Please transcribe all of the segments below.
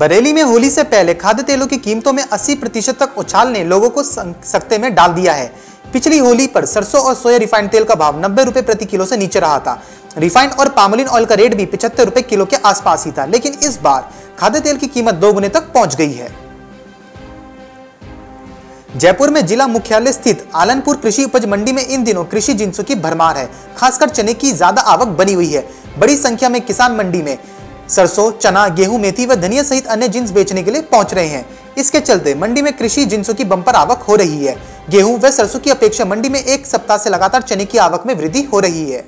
बरेली में होली से पहले खाद्य तेलों की कीमतों में 80% तक उछाल ने लोगों को सकते में डाल दिया है। पिछली होली पर सरसों और सोया रिफाइंड तेल का भाव 90 रुपए प्रति किलो से नीचे रहा था। रिफाइंड और पामोलिन ऑयल का रेट भी 75 रुपए किलो के आसपास ही था, लेकिन इस बार खाद्य तेल की कीमत 2 गुने तक पहुंच गई है। जयपुर में जिला मुख्यालय स्थित आलनपुर कृषि उपज मंडी में इन दिनों कृषि जिंसों की भरमार है। खासकर चने की ज्यादा आवक बनी हुई है। बड़ी संख्या में किसान मंडी में सरसों, चना, गेहूं, मेथी व धनिया सहित अन्य जिन्स बेचने के लिए पहुंच रहे हैं। इसके चलते मंडी में कृषि जिन्सों की बंपर आवक हो रही है। गेहूं व सरसों की अपेक्षा मंडी में एक सप्ताह से लगातार चने की आवक में वृद्धि हो रही है।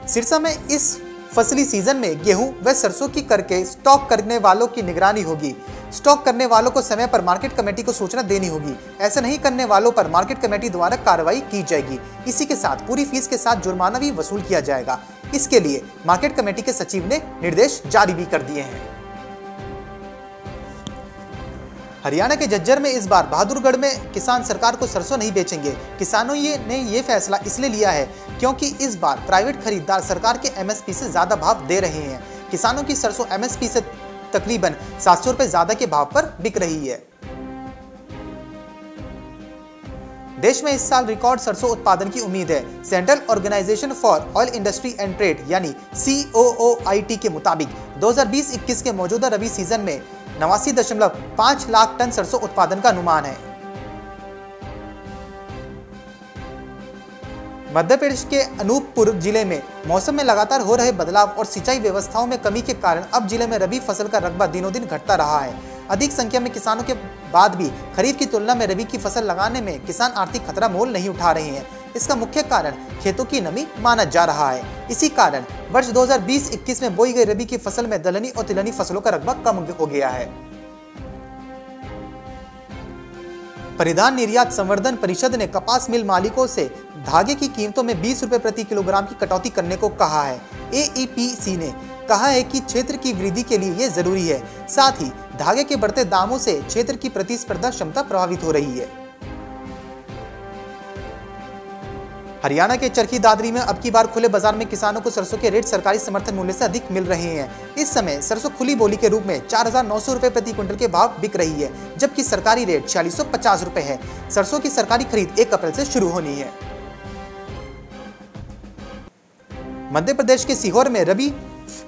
सिरसा में इस फसली सीजन में गेहूं व सरसों की करके स्टॉक करने वालों की निगरानी होगी। स्टॉक करने वालों को समय पर मार्केट कमेटी को सूचना देनी होगी। ऐसा नहीं करने वालों पर मार्केट कमेटी द्वारा कार्रवाई की जाएगी। इसी के साथ पूरी फीस के साथ जुर्माना भी वसूल किया जाएगा। इसके लिए मार्केट कमेटी के सचिव ने निर्देश जारी भी कर दिए हैं। हरियाणा के झज्जर में इस बार बहादुरगढ़ में किसान सरकार को सरसों नहीं बेचेंगे। किसानों ने ये फैसला इसलिए लिया है क्योंकि इस बार प्राइवेट खरीदार सरकार के एमएसपी से ज्यादा भाव दे रहे हैं। किसानों की सरसों एमएसपी से तकरीबन 700 रुपए ज्यादा के भाव पर बिक रही है। देश में इस साल रिकॉर्ड सरसों उत्पादन की उम्मीद है। Central organisation for oil industry and trade यानी COOIT के मुताबिक 2020-21 के मौजूदा रबी सीजन में 89.5 लाख टन सरसों उत्पादन का अनुमान है। मध्य प्रदेश के अनूपपुर जिले में मौसम में लगातार हो रहे बदलाव और सिंचाई व्यवस्थाओं में कमी के कारण अब जिले में रबी फसल का रकबा दिनों दिन घटता रहा है। अधिक संख्या में किसानों के बाद भी खरीफ की तुलना में रबी की फसल लगाने में किसान आर्थिक खतरा मोल नहीं उठा रहे हैं। इसका मुख्य कारण खेतों की नमी माना जा रहा है। इसी कारण वर्ष 2020-21 में बोई गई रबी की फसल में दलहनी और तिलहनी फसलों का रकबा कम हो गया है। परिधान निर्यात संवर्धन परिषद ने कपास मिल मालिकों से धागे की कीमतों में 20 रुपए प्रति किलोग्राम की कटौती करने को कहा है। AEPC ने कहा है कि क्षेत्र की वृद्धि के लिए यह जरूरी है। साथ ही धागे के बढ़ते दामों से क्षेत्र की प्रतिस्पर्धा क्षमता प्रभावित हो रही है। हरियाणा के चरखी दादरी में अब की बार खुले बाजार में किसानों को सरसों के रेट सरकारी समर्थन मूल्य से अधिक मिल रहे हैं। इस समय सरसों खुली बोली के रूप में 4,900 रुपए प्रति क्विंटल के भाव बिक रही है, जबकि सरकारी रेट 4650 रुपए है। सरसों की सरकारी खरीद 1 अप्रैल से शुरू होनी है। मध्य प्रदेश के सीहोर में रबी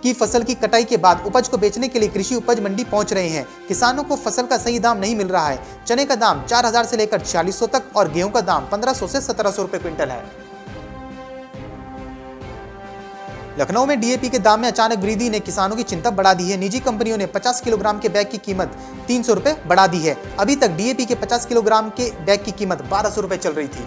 की फसल की कटाई के बाद उपज को बेचने के लिए कृषि उपज मंडी पहुंच रहे हैं। किसानों को फसल का सही दाम नहीं मिल रहा है। चने का दाम 4000 से लेकर 4600 तक और गेहूं का दाम 1500 से 1700 रुपए क्विंटल है। लखनऊ में DAP के दाम में अचानक वृद्धि ने किसानों की चिंता बढ़ा दी है। निजी कंपनियों ने 50 किलोग्राम के बैग की कीमत 300 रुपए बढ़ा दी है। अभी तक DAP के 50 किलोग्राम के बैग की कीमत 1200 रुपए चल रही थी।